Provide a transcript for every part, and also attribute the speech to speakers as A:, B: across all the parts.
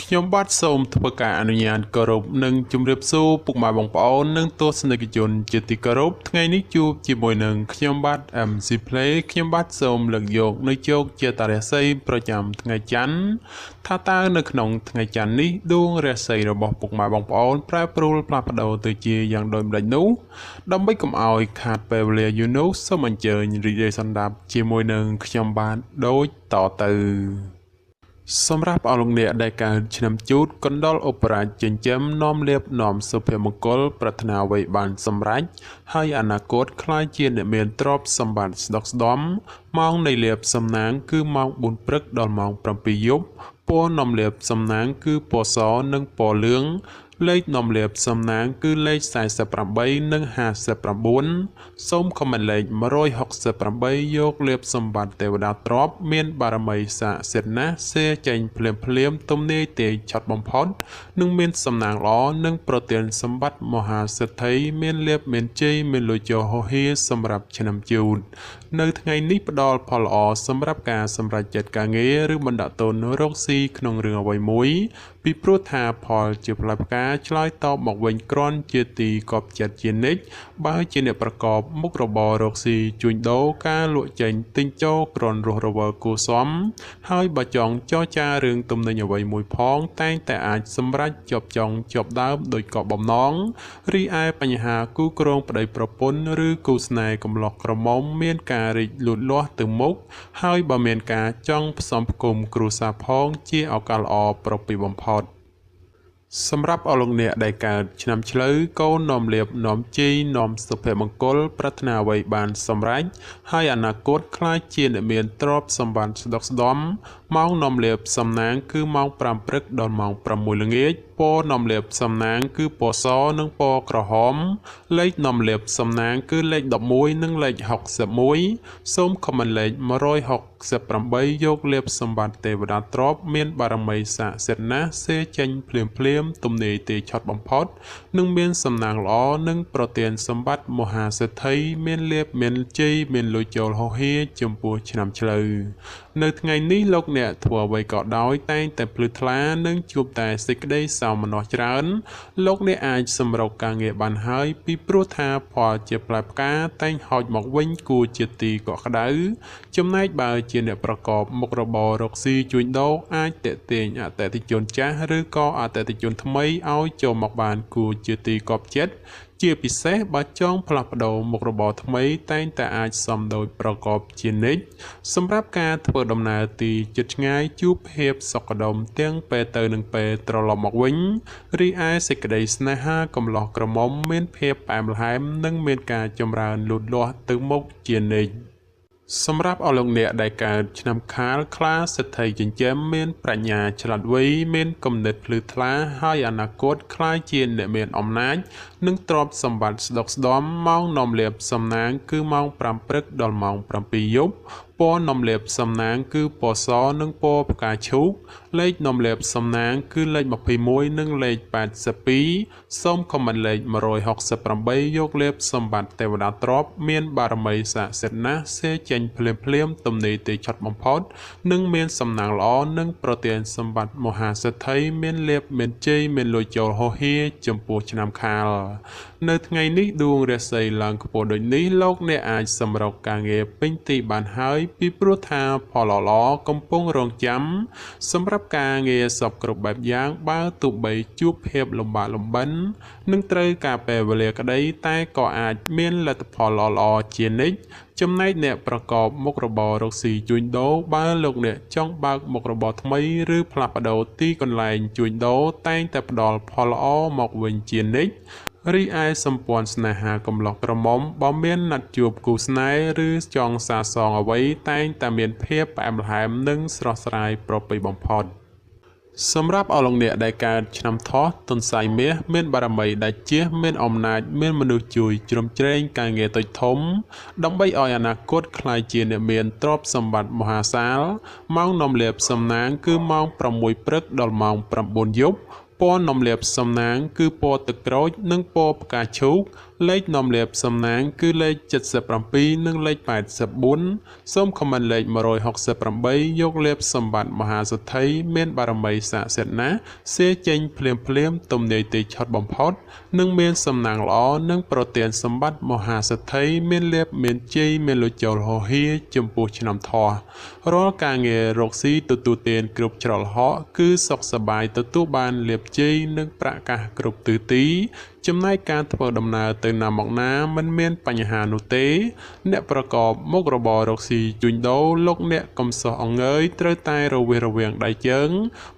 A: ខ្ញុំបាទសូមធ្វើការអនុញ្ញាតគោរពនិងជម្រាបសួរពុកម៉ែបងប្អូននិងទស្សនិកជនជាទីគោរពថ្ងៃនេះជួបជាមួយនឹងខ្ញុំបាទ MC Play ខ្ញុំបាទសូមលើកយកនៅជោគជាតារាសីប្រចាំថ្ងៃច័ន្ទថាតើនៅក្នុងថ្ងៃច័ន្ទនេះដួងរាសីរបស់ពុកម៉ែបងប្អូនប្រែប្រួលផ្លាស់ប្ដូរទៅជាយ៉ាងដូចម្ដេចនោះដើម្បីកុំឲ្យខាតពេលវេលាយូរនោះសូមអញ្ជើញរីករាយសន្តាប់ជាមួយនឹងខ្ញុំបាទដូចតទៅសម្រាប់អស់លោកអ្នកដែលកើតឆ្នាំជូតកណ្ដុរឧបរាជចិញ្ចឹមនាំលៀបនាំសុភមង្គលប្រាថ្នាអ្វីបានសម្រេចហើយអនាគតក្លាយជាអ្នកមានទ្រព្យសម្បត្តិស្ដុកស្ដំម៉ោងនៃលៀបសំណាងគឺម៉ោង4ព្រឹកដល់ម៉ោង7យប់ពណ៌នាំលៀបសំណាងគឺពណ៌សនិងពណ៌លឿងលេខនាំលៀបសំណាងគឺលេខ48និង59សូមខមមិនលេខ168យកលៀបសម្បត្តិទេវតាទ្រព្យមានបារមីស័ក្តិសិទ្ធិណាស់សេចេញភ្លាមទំនាយទេឆាត់បំផុតនិងមានសំណាងល្អនិងប្រទានសម្បត្តិមហាសេដ្ឋីមានលៀបមានជ័យមានលុយចោហោហៀសម្រាប់ឆ្នាំជូតនៅថ្ងៃនេះផ្ដល់ផលល្អសម្រាប់ការសម្រេចចិត្តការងារឬបណ្ដាក់ទុនរកស៊ីក្នុងរឿងអ្វីមួយពីព្រោះថាផលជាផ្លែផ្កាឆ្លើយតបមកវិញគ្រាន់ជាទីកប់ចិត្តជានិច្ចបើជាអ្នកប្រកបមុខរបររកស៊ីជួញដូរការលក់ចេញទិញចូលគ្រាន់រស់រវើកគួសមហើយបើចង់ចរចារឿងទំនិញអ្វីមួយផងតែងតែអាចសម្រេចជាប់ចង់ជាប់ដើមដោយកប់បំណងរីឯបញ្ហាគូក្រងប្តីប្រពន្ធឬគូស្នេហ៍កំឡោះក្រមុំមានការរីកលូតលាស់ទៅមុខហើយបើមានការចង់ផ្សំផ្គុំគ្រួសារផងជាឱកាសល្អប្រពៃបំផុតសម្រាប់អស់លោកអ្នកដែលកើតឆ្នាំឆ្លូវកូននាំលៀបនាំជ័យនាំសុភមង្គលប្រាថ្នាអ្វីបានសម្រេចហើយអនាគតក្លាយជាអ្នកមានទ្រព្យសម្បត្តិស្ដុកស្ដំម៉ោងនាំលៀបសំណាងគឺម៉ោង5ព្រឹកដល់ម៉ោង6ល្ងាចពណ៌នាំលៀបសំណាងគឺពណ៌សនិងពណ៌ក្រហមលេខនាំលៀបសំណាងគឺលេខ11និងលេខ61សូមខមមិនលេខ168យកលៀបសម្បត្តិទេវតាទ្រព្យមានបារមីស័ក្តិសិទ្ធិណាស់សេចេញភ្លាមទំនាយទេឆាត់បំផុតនិងមានសំណាងល្អនិងប្រទានសម្បត្តិមហាសេដ្ឋីមានលៀបមានជ័យមានលុយចូលហោហៀចំពោះឆ្នាំឆ្លូវនៅថ្ងៃនេះលោកអ្នកធ្វើអ្វីក៏ដោយតែងតែភ្លឺថ្លានិងជួបតែសេចក្តីសោមនស្សច្រើនលោកអ្នកអាចសម្រុកការងារបានហើយពីព្រោះថាផលជាផ្លែផ្កាតែងហោចមកវិញគួរជាទីកក់ក្ដៅចំណែកបើជាអ្នកប្រកបមុខរបររកស៊ីជួញដូរអាចតេទៀងអតិថិជនចាស់ឬក៏អតិថិជនថ្មីឲ្យចូលមកបានគួរជាទីកប់ចិត្តជាពិសេសបើចង់ផ្លាស់ប្ដូរមុខរបរថ្មីតែងតែអាចសមដោយប្រកបជានិច្ចសម្រាប់ការធ្វើដំណើរទីជិតឆ្ងាយជួបភាពសុខដុមទាំងពេលទៅនិងពេលត្រឡប់មកវិញរីឯសេចក្តីស្នេហាកំឡោះក្រមុំមានភាពផ្អែមល្ហែមនិងមានការចម្រើនលូតលាស់ទៅមុខជានិច្ចសម្រាប់អស់លោកអ្នកដែលកើតឆ្នាំខាលខ្លាសេដ្ឋីចិញ្ចឹមមានប្រាជ្ញាឆ្លាតវៃមានគំនិតភ្លឺថ្លាហើយអនាគតក្លាយជាអ្នកមានអំណាចនិងទ្រព្យសម្បត្តិស្ដុកស្ដំម៉ោងនាំលៀបសំណាងគឺម៉ោង5ព្រឹកដល់ម៉ោង7យប់ពណ៌នាំលៀបសំណាងគឺពណ៌សនិងពណ៌ផ្កាឈូកលេខនាំលៀបសំណាងគឺលេខ21និងលេខ82សូមខមមិនលេខ168យកលៀបសម្បត្តិទេវតាទ្រព្យមានបារមីស័ក្តិសិទ្ធិណាស់សេចេញភ្លាមទំនាយទេឆាត់បំផុតនិងមានសំណាងល្អនិងប្រទានសម្បត្តិមហាសេដ្ឋីមានលៀបមានជ័យមានលុយចូលហោហៀចំពោះឆ្នាំខាលនៅថ្ងៃនេះដួងរាសីឡើងខ្ពស់ដូចនេះលោកអ្នកអាចសម្រុកការងារពេញទីបានហើយពីព្រោះថាផលល្អកំពុងរងចាំសម្រាប់ការងារសពគ្រប់បែបយ៉ាងបើទោះបីជួបភាពលំបាកលំបិននឹងត្រូវការពេលវេលាក្តីតែក៏អាចមានលទ្ធផលល្អជានិច្ចចំណែកអ្នកប្រកបមុខរបររកស៊ីជួញដូរបើលោកអ្នកចង់បើកមុខរបរថ្មីឬផ្លាស់ប្ដូរទីកន្លែងជួញដូរតែងតែផ្ដល់ផលល្អមកវិញជានិច្ចរីឯសម្ព័ន្ធស្នេហាកំឡោះក្រមុំបើមានណាត់ជួបគូស្នេហ៍ឬចង់សាសងអ្វីតែងតែមានភាពផ្អែមល្ហែមនិងស្រស់ស្រាយប្រពៃបំផុតសម្រាប់អស់លោកអ្នកដែលកើតឆ្នាំថោះទុនសាយមាសមានបារមីដាច់ជះមានអំណាចមានមនុស្សជួយជ្រោមជ្រែងការងារតូចធំដើម្បីឲ្យអនាគតក្លាយជាអ្នកមានទ្រព្យសម្បត្តិមហាសាលម៉ោងនាំលៀបសំណាងគឺម៉ោង6ព្រឹកដល់ម៉ោង9យប់ពណ៌នាំលៀបសំណាងគឺពណ៌ទឹកក្រូចនិងពណ៌ផ្កាឈូក លេខនាំលាភសំណាងគឺលេខ77និងលេខ84សូមខមមិនលេខ168យកលាភសម្បត្តិមហាសេដ្ឋីមានបារមីស័ក្តិសិទ្ធិណាស់សៀចេញភ្លាមទំនាយទីឆុតបំផុតនិងមានសំណាងល្អនិងប្រទានសម្បត្តិមហាសេដ្ឋីមានលាភមានជ័យមានលុយចូលហោហៀចំពោះឆ្នាំធោះរាល់ការងាររកស៊ីទទួលទានគ្រប់ច្រកល្ហកគឺសុខសប្បាយទទួលបានលាភជ័យនិងប្រាក់កាសគ្រប់ទិសទីចំណែកការធ្វើដំណើរទៅណាមកណាមិនមានបញ្ហានោះទេអ្នកប្រកបមុខរបររកស៊ីជួញដូរលោកអ្នកកំសោះអង្អើយត្រូវតែរវាសរវាងដៃជើង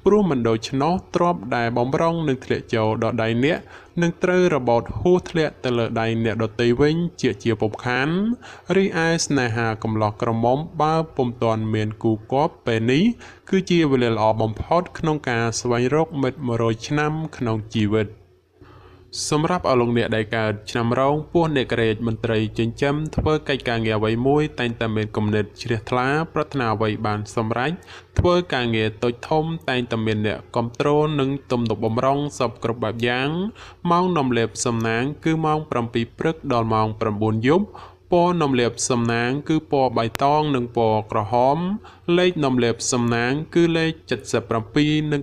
A: ព្រោះមិនដូច្នោះទ្រព្យដែលបំរុងនឹងធ្លាក់ចូលដល់ដៃអ្នកនឹងត្រូវរបូតហួសធ្លាក់ទៅលើដៃអ្នកដទៃវិញជាពុំខានរីឯស្នេហាកំឡោះក្រមុំបើពុំទាន់មានគូគប់ពេលនេះគឺជាវេលាល្អបំផុតក្នុងការស្វែងរកមិត្ត100ឆ្នាំក្នុងជីវិតសម្រាប់អលោកអ្នកដែលកើតឆ្នាំរោងពោះអ្នកក្រេតមន្ត្រីចិញ្ចឹមធ្វើកិច្ចការងារអ្វីមួយតែងតែមានគំនិតជ្រះថ្លាប្រាថ្នាអ្វីបានសម្រេចធ្វើការងារតូចធំតែងតែមានអ្នកគ្រប់គ្រងនិងទំនុកបំរុងសពគ្រប់បែបយ៉ាងម៉ោងនាំលេបសំណាងគឺម៉ោង7ព្រឹកដល់ម៉ោង9យប់ពណ៌នាំលាភសំណាងគឺពណ៌បៃតងនិងពណ៌ក្រហមលេខនាំលាភសំណាងគឺលេខ77និង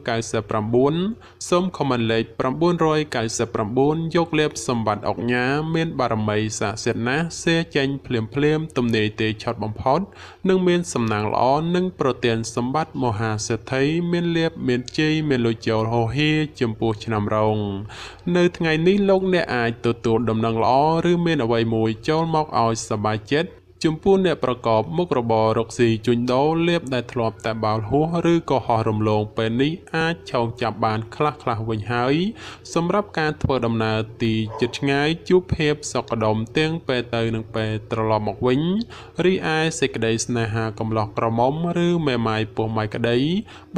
A: 99សូមខមមិនលេខ999យកលាភសម្បត្តិអុកញ៉ាមានបារមីស័ក្តិសិទ្ធិណាស់សេចេញភ្លាមទំនាយទេឆុតបំផុតនិងមានសំណាងល្អនិងប្រទានសម្បត្តិមហាសេដ្ឋីមានលាភមានជ័យមានលុយចូលហោហៀចំពោះឆ្នាំរោងនៅថ្ងៃនេះលោកអ្នកអាចទទួលដំណឹងល្អឬមានអ្វីមួយចូលមកឲ្យសប្បាយចិត្តចំពោះអ្នកប្រកបមុខរបររកស៊ីជួញដូរលាភដែលធ្លាប់តែបោលហួសឬក៏ហោះរំលងពេលនេះអាចឆោងចាប់បានខ្លះវិញហើយសម្រាប់ការធ្វើដំណើរទីជិតឆ្ងាយជួបភាពសុខដុមទាំងពេលទៅនិងពេលត្រឡប់មកវិញរីឯសេចក្តីស្នេហាកំឡោះក្រមុំឬមេម៉ាយពោះម៉ាយក្តី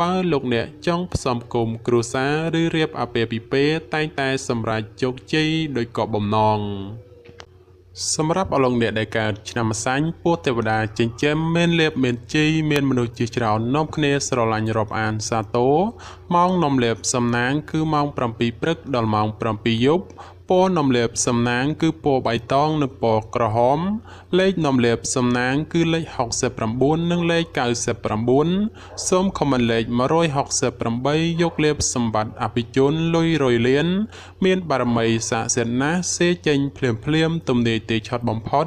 A: បើលោកអ្នកចង់ផ្សំគុំគ្រួសារឬរៀបអាពាហ៍ពិពាហ៍តែងតែសម្រេចជោគជ័យដោយគោលបំណងសម្រាប់អលោកអ្នកដែលកើតឆ្នាំម្សាញ់ពោះទេវតាចិញ្ចឹមមានលាភមានជ័យមានមនុស្សជាច្រើននាំគ្នាស្រឡាញ់រាប់អានសាទរម៉ោងនាំលាភសំណាងគឺម៉ោង7ព្រឹកដល់ម៉ោង7យប់ពណ៌នាំលាភសំណាងគឺពណ៌បៃតងនិងពណ៌ក្រហមលេខនាំលាភសំណាងគឺលេខ69និងលេខ99សូមខមមិនលេខ168យកលាភសម្បត្តិអភិជនលុយរយលានមានបារមីស័ក្តិសិទ្ធិណាស់សេចេញភ្លាមទំនាយទីឆុតបំផុត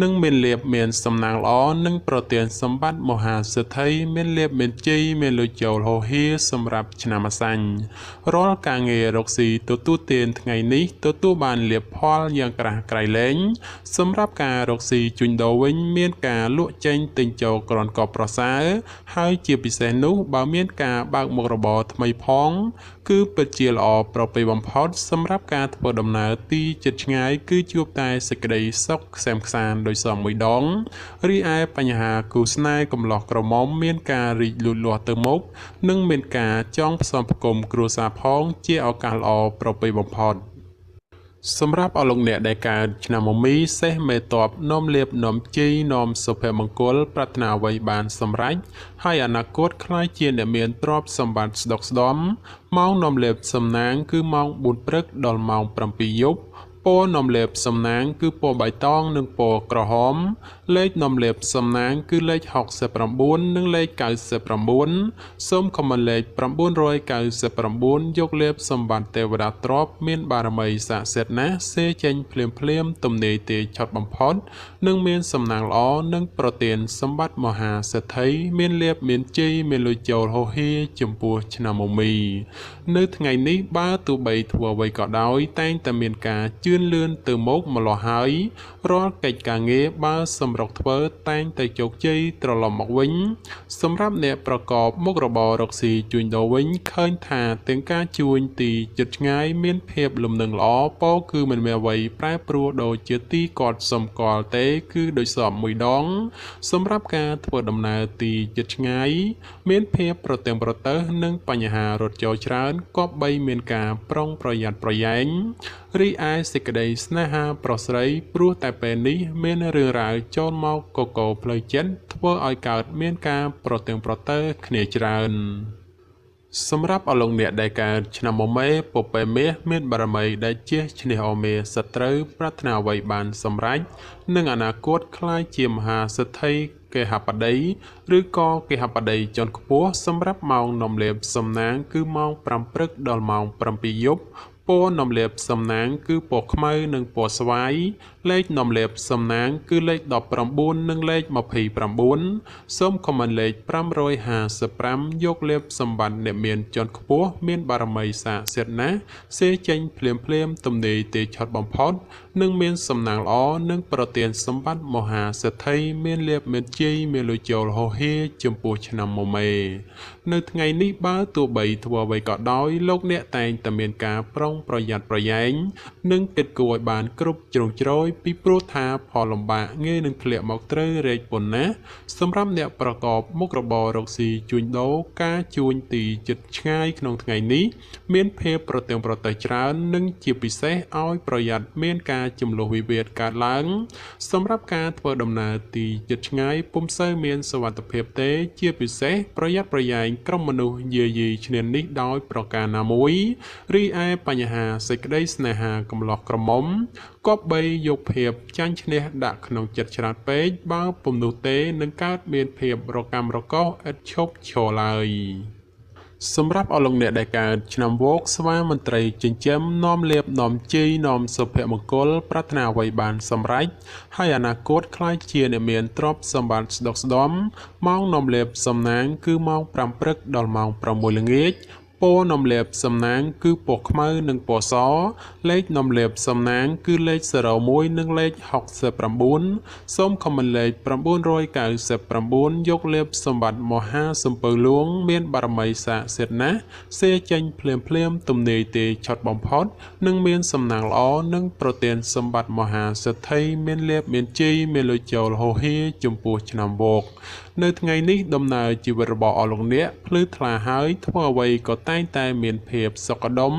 A: និងមានលាភមានសំណាងល្អនិងប្រទានសម្បត្តិមហាសេដ្ឋីមានលាភមានជ័យមានលុយចូលហោហៀសម្រាប់ឆ្នាំម្សាញ់រាល់ការងាររកស៊ីទទួលទានថ្ងៃនេះទទួលបានលាភផលយ៉ាងក្រាស់ក្រៃលែងសម្រាប់ការរកស៊ីជួញដូរវិញមានការលក់ចេញទិញចូលក្រនកបប្រសើរហើយជាពិសេសនោះបើមានការបើកមុខរបរថ្មីផងគឺពិតជាល្អប្រពៃបំផុតសម្រាប់ការធ្វើដំណើរទីជិតឆ្ងាយគឺជួបតែសេចក្តីសុខក្សេមក្សាន្តដោយសងមួយដងរីឯបញ្ហាគូស្នេហ៍កំឡោះក្រមុំមានការរីកលូតលាស់ទៅមុខនិងមានការចងផ្សំផ្គុំគ្រួសារផងជាឱកាសល្អប្រពៃបំផុតសម្រាប់អលោកអ្នកដែលកើតឆ្នាំមមីសេះមេតបនាំលាភនាំជ័យនាំសុភមង្គលប្រាថ្នាអ្វីបានសម្រេចហើយអនាគតខ្លាយជាអ្នកមានទ្រព្យសម្បត្តិស្ដុកស្ដំម៉ោងនាំលាភសំណាងគឺម៉ោង4ព្រឹកដល់ម៉ោង7យប់ពណ៌នាំលាភសំណាងគឺពណ៌បៃតងនិងពណ៌ក្រហមលេខនាំលាភសំណាងគឺលេខ69និងលេខ99សូមខមមិនលេខ999យកលាភសម្បត្តិទេវតាទ្រព្យមានបារមីស័ក្តិសិទ្ធិណាស់សេចេញភ្លាមទំនាយទេឆុតបំផុតនិងមានសំណាងល្អនិងប្រទានសម្បត្តិមហាសេដ្ឋីមានលាភមានជ័យមានលុយចូលហោហៀចំពោះឆ្នាំមមីនៅថ្ងៃនេះបើទោះបីធ្វើអ្វីក៏ដោយតែងតែមានការជឿនលឿនទៅមុខម្លោះហើយរាល់កិច្ចការងារបើសម្រុកធ្វើតែងតែជោគជ័យត្រឡប់មកវិញសម្រាប់អ្នកប្រកបមុខរបររកស៊ីជួញដូរវិញឃើញថាទាំងការជួញទីជិតឆ្ងាយមានភាពលំនឹងល្អពោលគឺមិនមានអ្វីប្រែប្រួលដូចជាទីគាត់សម្គាល់ទេគឺដូចសមមួយដងសម្រាប់ការធ្វើដំណើរទីជិតឆ្ងាយមានភាពប្រទាំងប្រទើសនិងបញ្ហារត់ចូលច្រើនគប្បីមានការប្រុងប្រយ័ត្នប្រយែងរីឯសេចក្តីស្នេហាប្រុសស្រីព្រោះតែពេលនេះមានរឿងរ៉ាវចូលមកកកផ្លូវចិត្តធ្វើឲ្យកើតមានការប្រទាំងប្រទើគ្នាច្រើន សម្រាប់អលង្អ្នកដែលកើតឆ្នាំមមេពពែមាសមានបារមីដែលជាឈ្នះអមេសត្រូវប្រាថ្នាអ្វីបានសម្រេចនឹងអនាគតក្លាយជាមហាសិទ្ធិគេហបតីឬក៏គេហបតីជាន់ខ្ពស់សម្រាប់ម៉ោងនំលាបសំណាងគឺម៉ោង5ព្រឹកដល់ម៉ោង7យប់ពណ៌នំលាបសំណាងគឺពណ៌ខ្មៅនិងពណ៌ស្វាយលេខនំលាបសំណាងគឺលេខ19និងលេខ29សូមខមមិនលេខ555យកលេបសម្បត្តិអ្នកមានជាន់ខ្ពស់មានបារមីស័ក្តិសិទ្ធិណាស់សេចេញភ្លាមទំនេរទេឆត់បំផុតនិងមានសំណាងល្អនិងប្រទានសម្បត្តិមហាសេដ្ឋីមានលេបមានជ័យមានលុយចូលហោហេចំពោះឆ្នាំមមេនៅថ្ងៃនេះបើទោះបីធ្វើអ្វីក៏ដោយលោកអ្នកតែងតែមានការប្រុងប្រយ័ត្នប្រយែងនិងគិតគូរឲ្យបានគ្រប់ជ្រុងជ្រោយពីព្រោះថាផលលំបាកងាយនឹងធ្លាក់មកត្រូវរែកប៉ុណ្ណាសម្រាប់អ្នកប្រកបមុខរបររកស៊ីជួញដូរការជួញទីជិតឆ្ងាយក្នុងថ្ងៃនេះមានភាពប្រទើងប្រទែច្រើននិងជាពិសេសឲ្យប្រយ័ត្នមានការចំនួនវិវាទកើតឡើងសម្រាប់ការធ្វើដំណើរទីជិតឆ្ងាយពុំសូវមានសុវត្ថិភាពទេជាពិសេសប្រយ័ត្នប្រយែងក្រុមមនុស្សយាយីឈ្នានីសដោយប្រការណាមួយរីឯបញ្ហាសេចក្តីស្នេហាកំឡោះក្រមុំគប្បីយកភាពចាញ់ឈ្នះដាក់ក្នុងចិត្តច្រើនពេកបើពុំនោះទេនឹងកើតមានភាពរកម្មរកោសឥតឈប់ឈរឡើយសម្រាប់អលង្អ្នកដែលកើតឆ្នាំវោកស្វាមន្ត្រីចិញ្ចឹមនាំលៀបនាំជ័យនាំសុភមង្គលប្រាថ្នាអ្វីបានសម្រេចហើយអនាគតខ្លាយជាអ្នកមានទ្រព្យសម្បត្តិស្ដុកស្ដម្ភម៉ោងនាំលៀបសំណាងគឺម៉ោង5ព្រឹកដល់ម៉ោង6ល្ងាចពណ៌នំលាបសំណាងគឺពណ៌ខ្មៅនិងពណ៌សលេខនំលាបសំណាងគឺលេខ01និងលេខ69សូមខមមិនលេខ999យកលេបសម្បត្តិមហាសំពៅលួងមានបារមីស័ក្តិសិទ្ធិណាស់សេចេញភ្លាមទំនេរទេឆត់បំផុតនិងមានសំណាងល្អនិងប្រទានសម្បត្តិមហាសិទ្ធិមានលេបមានជ័យមានលុយចូលហោហេចំពោះឆ្នាំវោកនៅថ្ងៃនេះដំណើរជីវិតរបស់អស់លោកអ្នកភ្លឺថ្លាហើយធ្វើអ្វីក៏តែងតែមានភាពសុខដុម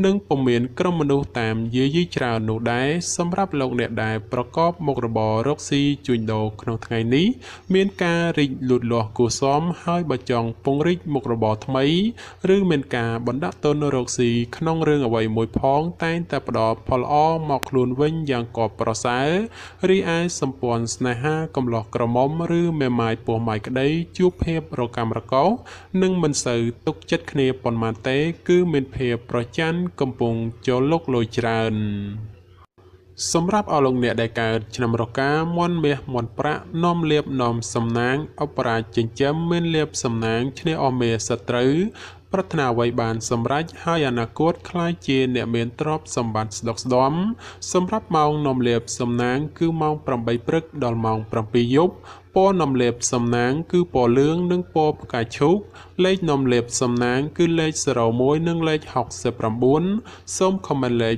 A: និងពុំមានក្រុមមនុស្សតាមយាយីច្រើននោះដែរសម្រាប់លោកអ្នកដែលប្រកបមុខរបររកស៊ីជួញដូរក្នុងថ្ងៃនេះមានការរីកលូតលាស់គួរសមហើយបើចង់ពង្រីកមុខរបរថ្មីឬមានការបណ្ដាក់ទុនរកស៊ីក្នុងរឿងអ្វីមួយផងតែងតែផ្ដល់ផលល្អមកខ្លួនវិញយ៉ាងកប់ប្រសើររីឯសម្ព័ន្ធស្នេហាកំឡោះក្រមុំឬមេម៉ាយពោះម៉ាយក្តីជួបភាពរកម្មរកោសនិងមិនសូវទុកចិត្តគ្នាប៉ុន្មានទេគឺមានភាពប្រច័ណ្ឌកំពុងចូលលុកលុយច្រើនសម្រាប់អស់លោកអ្នកដែលកើតឆ្នាំរកាមន់មាសមន់ប្រាក់នាំលៀបនាំសំណាងអបរាជចិញ្ចឹមមានលៀបសំណាងឈ្នះអមេសត្រូវប្រាថ្នាអ្វីបានសម្រេចហើយអនាគតខ្លាយជាអ្នកមានទ្រព្យសម្បត្តិស្ដុកស្ដម្ភសម្រាប់ម៉ោងនាំលៀបសំណាងគឺម៉ោង8ព្រឹកដល់ម៉ោង7យប់ពណ៌នំលេបសំណាងគឺពណ៌លឿងនិងពណ៌ផ្កាឈូកលេខនំលេបសំណាងគឺលេខ01និងលេខ69សូមខមមិនលេខ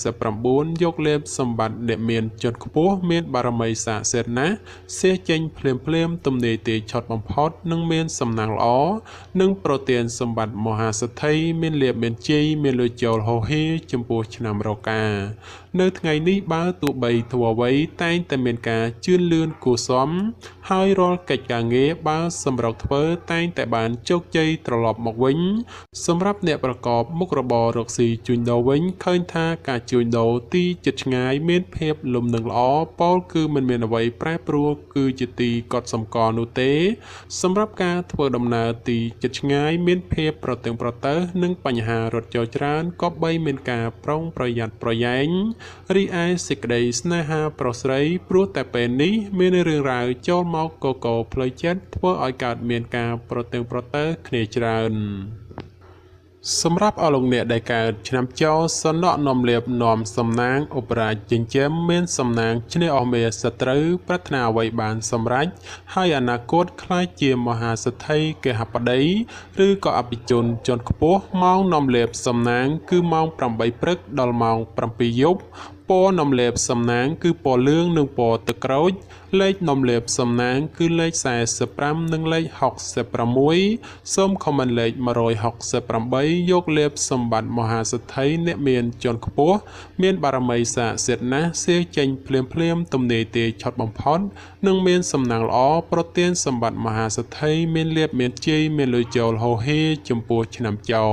A: 999យកលេបសម្បត្តិអ្នកមានជាន់ខ្ពស់មានបារមីស័ក្តិសិទ្ធិណាស់សេចេញភ្លាមទំនេរទេឆត់បំផុតនិងមានសំណាងល្អនិងប្រទានសម្បត្តិមហាសិទ្ធិមានលេបមានជ័យមានលុយចូលហោហេចំពោះឆ្នាំរកានៅថ្ងៃនេះបើទោះបីធ្វើអ្វីតែងតែមានការជឿនលឿនគួរសមហើយរាល់កិច្ចការងារបើសម្រាប់ធ្វើតែងតែបានជោគជ័យត្រឡប់មកវិញសម្រាប់អ្នកប្រកបមុខរបររកស៊ីជួញដូរវិញឃើញថាការជួញដូរទីជិតឆ្ងាយមានភាពលំនឹងល្អពោលគឺមិនមានអ្វីប្រែប្រួលគឺជាទីកត់សម្គាល់នោះទេសម្រាប់ការធ្វើដំណើរទីជិតឆ្ងាយមានភាពប្រទើងប្រទើសនិងបញ្ហារត់ចូលច្រើនក៏បីមានការប្រុងប្រយ័ត្នប្រយែងរីឯសេចក្តីស្នេហាប្រុសស្រីព្រោះតែពេលនេះមានរឿងរ៉ាវចូលមកកកផ្លូវចិត្តធ្វើឲ្យកើតមានការប្រទើងប្រទើសគ្នាច្រើនសម្រាប់អស់លោកអ្នកដែលកើតឆ្នាំចោសនៈនាំលៀបនាំសំណាងឧបរាជចិញ្ចឹមមានសំណាងឈ្នះអស់មេសត្រូវប្រាថ្នាអ្វីបានសម្រេចហើយអនាគតខ្លាចជាមហាសិទ្ធិកេហបតីឬក៏អភិជនជាន់ខ្ពស់ម៉ោងនាំលៀបសំណាងគឺម៉ោង8ព្រឹកដល់ម៉ោង7យប់ ពណ៌នំលេបសំណាងគឺពណ៌លឿងនិងពណ៌ទឹកក្រូចលេខនំលេបសំណាងគឺលេខ45និងលេខ66សូមខមមិនលេខ168យកលេបសម្បត្តិមហាសិទ្ធិអ្នកមានជាន់ខ្ពស់មានបារមីស័ក្តិសិទ្ធិណាស់សៀចេញភ្លាមទំនេរទេឆត់បំផុតនិងមានសំណាងល្អប្រទានសម្បត្តិមហាសិទ្ធិមានលេបមានជ័យមានលុយចូលហោហេចំពោះឆ្នាំចោ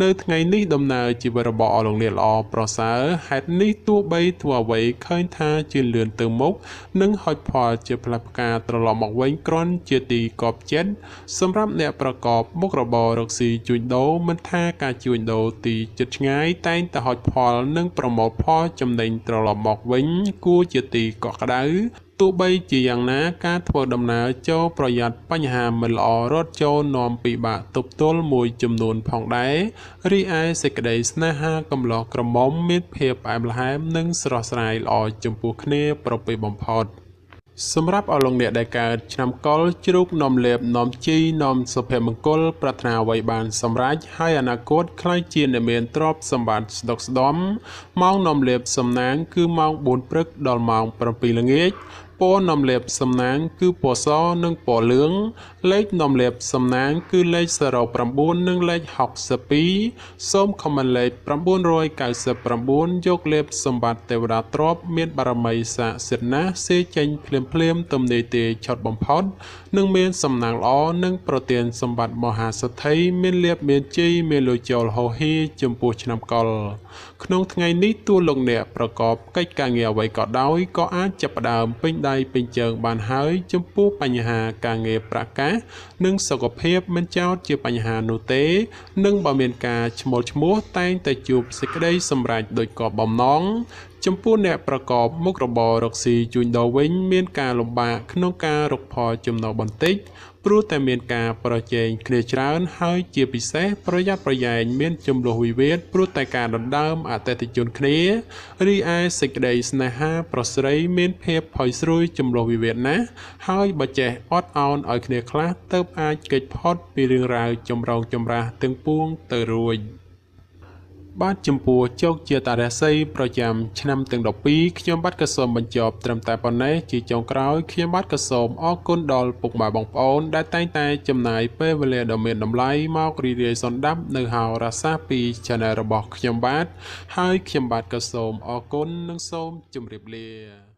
A: នៅថ្ងៃនេះដំណើរជីវិតរបស់អស់លោកអ្នកល្អប្រសើរហេតុនេះទោះបីធ្វើអ្វីឃើញថាជាលឿនទៅមុខនិងហុចផលជាផ្លែផ្កាត្រឡប់មកវិញគ្រាន់ជាទីកប់ចិត្តសម្រាប់អ្នកប្រកបមុខរបររកស៊ីជួញដូរមិនថាការជួញដូរទីជិតឆ្ងាយតែងតែហុចផលនិងប្រមូលផលចំណេញត្រឡប់មកវិញគួរជាទីកក់ក្ដៅទោះបីជាយ៉ាងណាការធ្វើដំណើរចូលប្រយ័ត្នបញ្ហាមិនល្អរត់ចូលនាំពិបាកទប់ទល់មួយចំនួនផងដែររីឯសេចក្តីស្នេហាកំឡោះក្រមុំមានភាពផ្អែមល្ហែមនិងស្រស់ស្រាយល្អចំពោះគ្នាប្រពៃបំផុតសម្រាប់អស់លោកអ្នកដែលកើតឆ្នាំកុរជ្រូកនាំលេបនាំជីនាំសុភមង្គលប្រាថ្នាអ្វីបានសម្រេចហើយអនាគតខ្លាយជាអ្នកមានទ្រព្យសម្បត្តិស្ដុកស្ដំម៉ោងនាំលេបសំណាងគឺម៉ោង4ព្រឹកដល់ម៉ោង7ល្ងាចពណ៌នាំលេបសំណាងគឺពណ៌សនិងពណ៌លឿងលេខនាំលេបសំណាងគឺលេខ09និងលេខ62សូមខមមិនលេខ999យកលេបសម្បត្តិទេវតាទ្រព្យមានបារមីស័ក្តិសិទ្ធិណាស់សេចេញភ្លាមទំនេរទេឆត់បំផុតនិងមានសំណាងល្អនិងប្រទានសម្បត្តិមហាសិទ្ធិមានលេបមានជ័យមានលុយចូលហោហេចំពោះឆ្នាំកុរក្នុងថ្ងៃនេះទោះលោកអ្នកប្រកបកិច្ចការងារអ្វីក៏ដោយក៏អាចចាប់ផ្ដើមពេញដៃពេញជើងបានហើយចំពោះបញ្ហាការងារប្រកាសនិងសុខភាពមិនចោទជាបញ្ហានោះទេនិងបើមានការឈ្មោះតែងតែជួបសេចក្តីសម្រេចដោយកបបំណងចំពោះអ្នកប្រកបមុខរបររកស៊ីជួញដូរវិញមានការលំបាកក្នុងការរកផលចំណូលបន្តិចព្រោះតែមានការប្រជែងគ្នាច្រើនហើយជាពិសេសប្រយ័ត្នប្រយែងមានចំនួនវិវាទព្រោះតែការដណ្ដើមអតិថិជនគ្នារីឯសេចក្តីស្នេហាប្រស្រីមានភាពផុយស្រួយចំនួនវិវាទណាស់ហើយបើចេះអត់ឱនឲ្យគ្នាខ្លះទើបអាចគេចផុតពីរឿងរ៉ាវចម្រូងចម្រាសទាំងពួងទៅរួចបាទចំពោះជោគជាតារាសីប្រចាំឆ្នាំទាំង12ខ្ញុំបាទក៏សូមបញ្ចប់ត្រឹមតែប៉ុណ្ណេះជាចុងក្រោយខ្ញុំបាទក៏សូមអរគុណដល់ពុកម៉ែបងប្អូនដែលតែងតែចំណាយពេលវេលាដ៏មានតម្លៃមករីករាយសន្តាប់នៅហោរាសាស្ត្រពី Channel របស់ខ្ញុំបាទហើយខ្ញុំបាទក៏សូមអរគុណនិងសូមជម្រាបលា